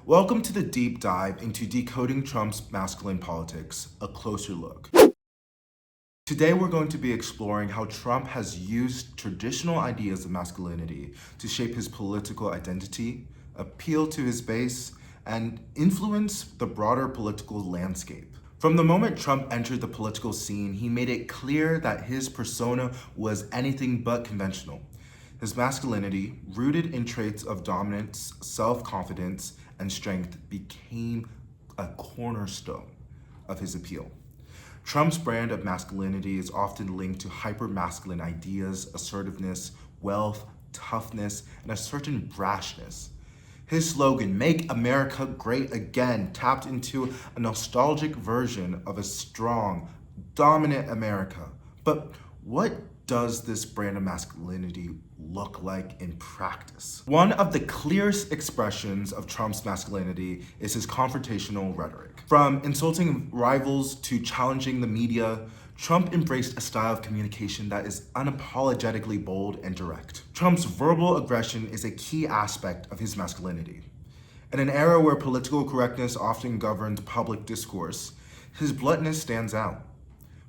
Welcome to the deep dive into decoding Trump's masculine politics, a closer look. Today we're going to be exploring how Trump has used traditional ideas of masculinity to shape his political identity, appeal to his base, and influence the broader political landscape. From the moment Trump entered the political scene, he made it clear that his persona was anything but conventional. His masculinity, rooted in traits of dominance, self-confidence, and strength, became a cornerstone of his appeal. Trump's brand of masculinity is often linked to hyper-masculine ideas, assertiveness, wealth, toughness, and a certain brashness. His slogan, "Make America Great Again," tapped into a nostalgic version of a strong, dominant America. But what does this brand of masculinity look like in practice? One of the clearest expressions of Trump's masculinity is his confrontational rhetoric. From insulting rivals to challenging the media, Trump embraced a style of communication that is unapologetically bold and direct. Trump's verbal aggression is a key aspect of his masculinity. In an era where political correctness often governed public discourse, his bluntness stands out.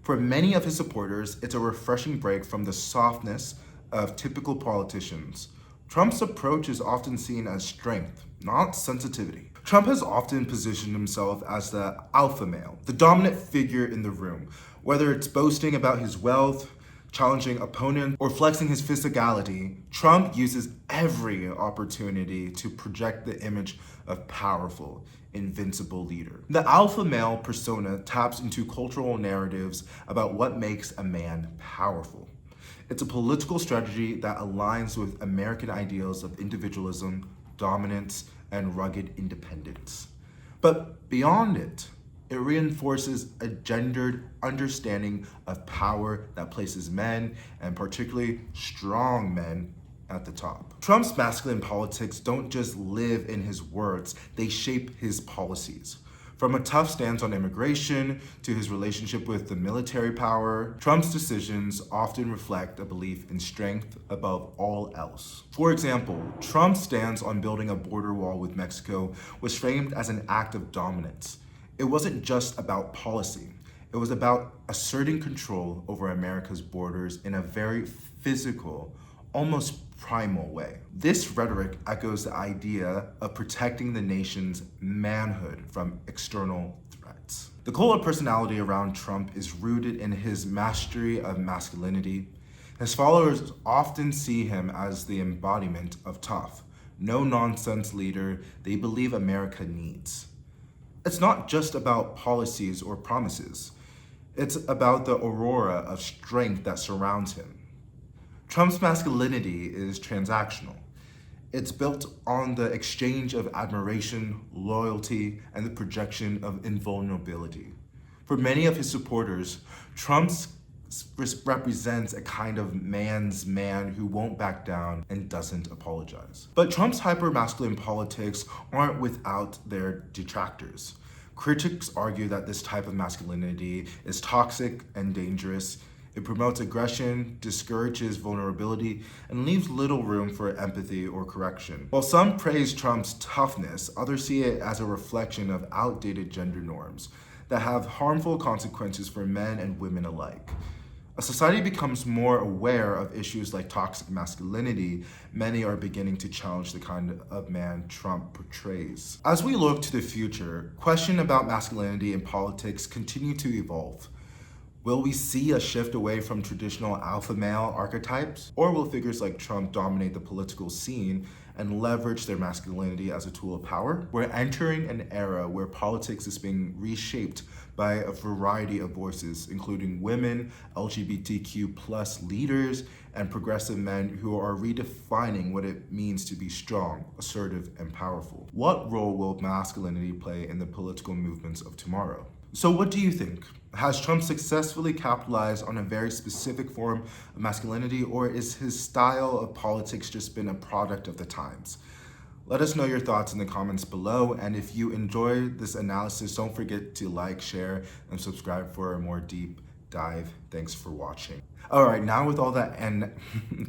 For many of his supporters, it's a refreshing break from the softness of typical politicians. Trump's approach is often seen as strength, not sensitivity. Trump has often positioned himself as the alpha male, the dominant figure in the room, whether it's boasting about his wealth, challenging opponents, or flexing his physicality. Trump uses every opportunity to project the image of powerful, invincible leader. The alpha male persona taps into cultural narratives about what makes a man powerful. It's a political strategy that aligns with American ideals of individualism, dominance, and rugged independence. But beyond it, it reinforces a gendered understanding of power that places men, and particularly strong men, at the top. Trump's masculine politics don't just live in his words, they shape his policies. From a tough stance on immigration to his relationship with the military power, Trump's decisions often reflect a belief in strength above all else. For example, Trump's stance on building a border wall with Mexico was framed as an act of dominance. It wasn't just about policy. It was about asserting control over America's borders in a very physical, almost primal way. This rhetoric echoes the idea of protecting the nation's manhood from external threats. The cult of personality around Trump is rooted in his mastery of masculinity. His followers often see him as the embodiment of tough, no-nonsense leader they believe America needs. It's not just about policies or promises. It's about the aura of strength that surrounds him. Trump's masculinity is transactional. It's built on the exchange of admiration, loyalty, and the projection of invulnerability. For many of his supporters, Trump represents a kind of man's man who won't back down and doesn't apologize. But Trump's hyper-masculine politics aren't without their detractors. Critics argue that this type of masculinity is toxic and dangerous. It promotes aggression, discourages vulnerability, and leaves little room for empathy or correction. While some praise Trump's toughness, others see it as a reflection of outdated gender norms that have harmful consequences for men and women alike. As society becomes more aware of issues like toxic masculinity, many are beginning to challenge the kind of man Trump portrays. As we look to the future, questions about masculinity in politics continue to evolve. Will we see a shift away from traditional alpha male archetypes? Or will figures like Trump dominate the political scene and leverage their masculinity as a tool of power? We're entering an era where politics is being reshaped by a variety of voices, including women, LGBTQ+ leaders, and progressive men who are redefining what it means to be strong, assertive, and powerful. What role will masculinity play in the political movements of tomorrow? So what do you think? Has Trump successfully capitalized on a very specific form of masculinity, or is his style of politics just been a product of the times? Let us know your thoughts in the comments below, and if you enjoyed this analysis, don't forget to like, share, and subscribe for a more deep dive. Thanks for watching. All right, now with all that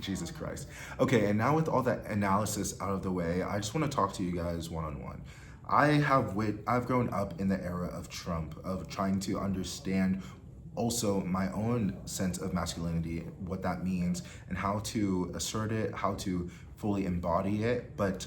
Jesus Christ. Okay, and now with all that analysis out of the way, I just want to talk to you guys one-on-one. I've grown up in the era of Trump, of trying to understand also my own sense of masculinity, what that means, and how to assert it, how to fully embody it, but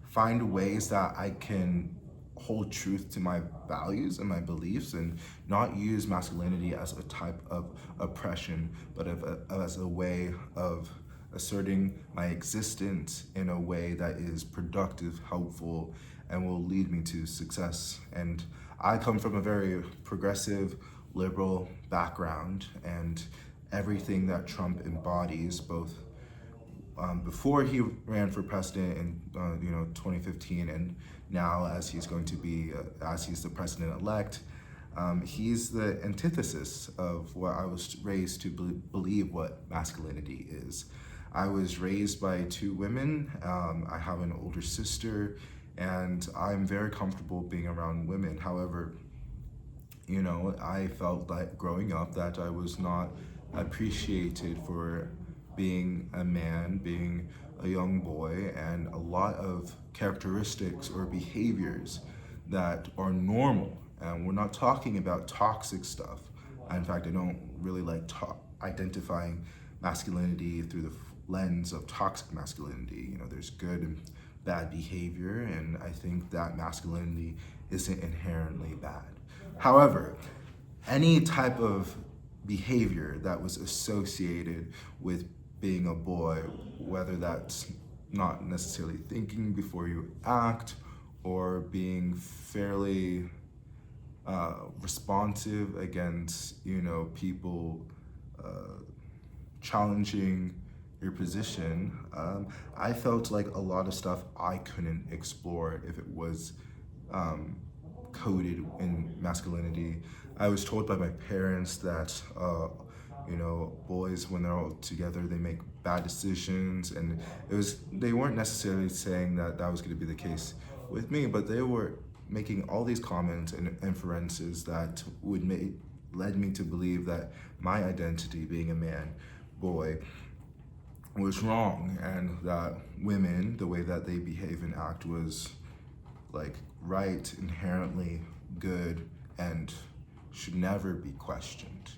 find ways that I can hold truth to my values and my beliefs and not use masculinity as a type of oppression, but as a way of asserting my existence in a way that is productive, helpful, and will lead me to success. And I come from a very progressive, liberal background, and everything that Trump embodies, both before he ran for president in 2015, and now as he's going to be as he's the president-elect, he's the antithesis of what I was raised to believe what masculinity is. I was raised by two women. I have an older sister, and I'm very comfortable being around women. However, I felt like growing up that I was not appreciated for being a man, being a young boy, and a lot of characteristics or behaviors that are normal. And we're not talking about toxic stuff. In fact, I don't really like identifying masculinity through the lens of toxic masculinity. There's good and bad behavior, and I think that masculinity isn't inherently bad. However, any type of behavior that was associated with being a boy, whether that's not necessarily thinking before you act, or being fairly responsive against people challenging your position, I felt like a lot of stuff I couldn't explore if it was coded in masculinity. I was told by my parents that boys, when they're all together, they make bad decisions, and they weren't necessarily saying that was going to be the case with me, but they were making all these comments and inferences that led me to believe that my identity, being a man, boy, was wrong, and that women, the way that they behave and act, was like right, inherently good, and should never be questioned.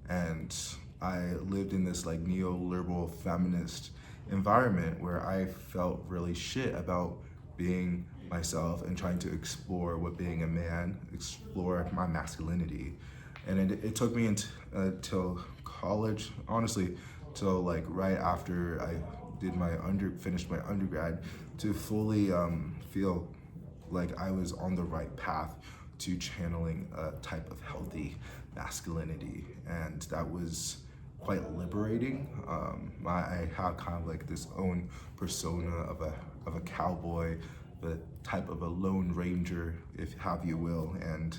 And I lived in this like neoliberal feminist environment where I felt really shit about being myself and trying to explore what being a man, explore my masculinity. And it took me until college, honestly, till like right after I finished my undergrad, to fully feel like I was on the right path to channeling a type of healthy masculinity, and that was quite liberating. I have kind of like this own persona of a cowboy, the type of a lone ranger, if have you will, and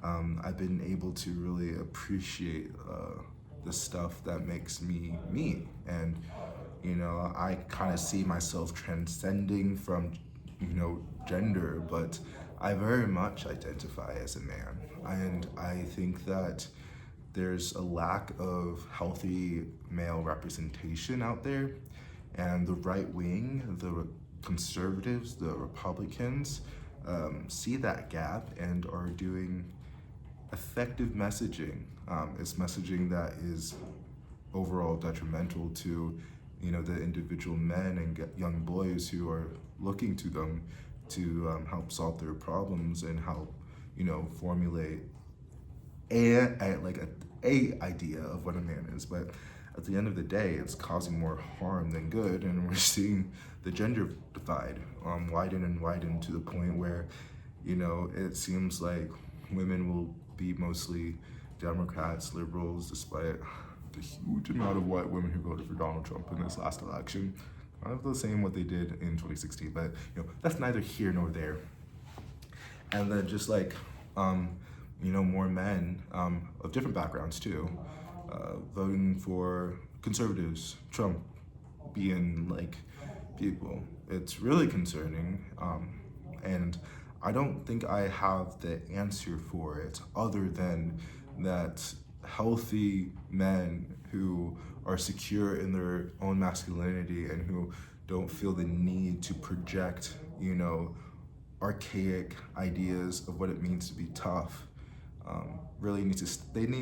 I've been able to really appreciate the stuff that makes me me, and I kind of see myself transcending from gender, but I very much identify as a man, and I think that there's a lack of healthy male representation out there, and the right wing, the conservatives, the Republicans, see that gap and are doing effective messaging. It's messaging that is overall detrimental to the individual men and young boys who are looking to them to help solve their problems and help formulate a idea of what a man is. But at the end of the day, it's causing more harm than good, and we're seeing the gender divide widen and widen to the point where it seems like women will be mostly Democrats, liberals, despite the huge amount of white women who voted for Donald Trump in this last election. Kind of the same what they did in 2016, but that's neither here nor there. And then just like more men of different backgrounds too, voting for conservatives, Trump being like people. It's really concerning, and I don't think I have the answer for it other than that healthy men who are secure in their own masculinity and who don't feel the need to project, archaic ideas of what it means to be tough really need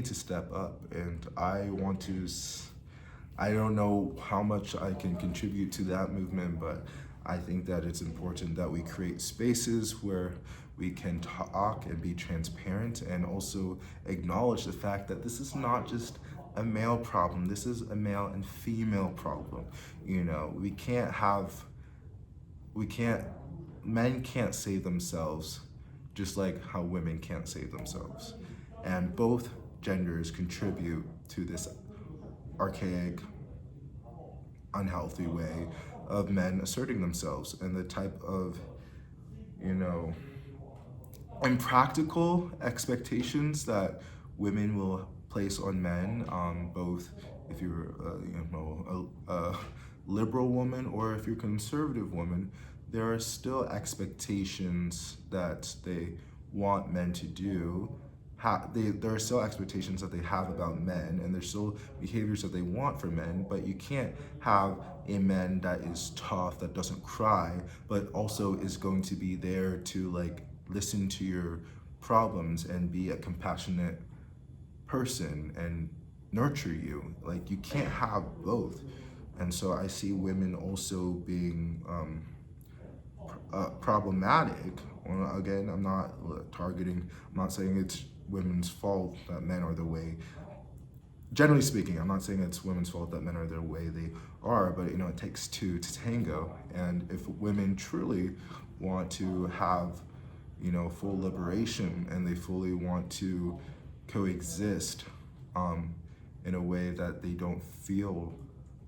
to step up. And I don't know how much I can contribute to that movement, but I think that it's important that we create spaces where we can talk and be transparent, and also acknowledge the fact that this is not just a male problem. This is a male and female problem. Men can't save themselves, just like how women can't save themselves. And both genders contribute to this archaic, unhealthy way of men asserting themselves, and the type of, impractical expectations that women will place on men, both if you're a liberal woman or if you're a conservative woman. There are still expectations that they want men to do. There are still expectations that they have about men, and there's still behaviors that they want for men, but you can't have a man that is tough, that doesn't cry, but also is going to be there to listen to your problems and be a compassionate person and nurture you. You can't have both. And so I see women also being problematic. Again, I'm not saying it's women's fault that men are the way. Generally speaking, I'm not saying it's women's fault that men are the way they are, but it takes two to tango. And if women truly want to have, full liberation, and they fully want to coexist in a way that they don't feel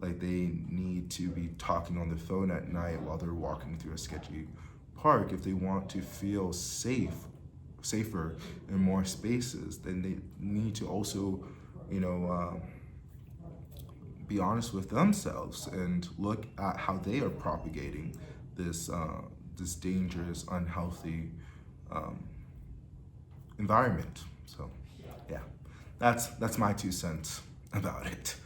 like they need to be talking on the phone at night while they're walking through a sketchy park, if they want to feel safer in more spaces, then they need to also, be honest with themselves and look at how they are propagating this dangerous, unhealthy environment. So, yeah, that's my 2 cents about it.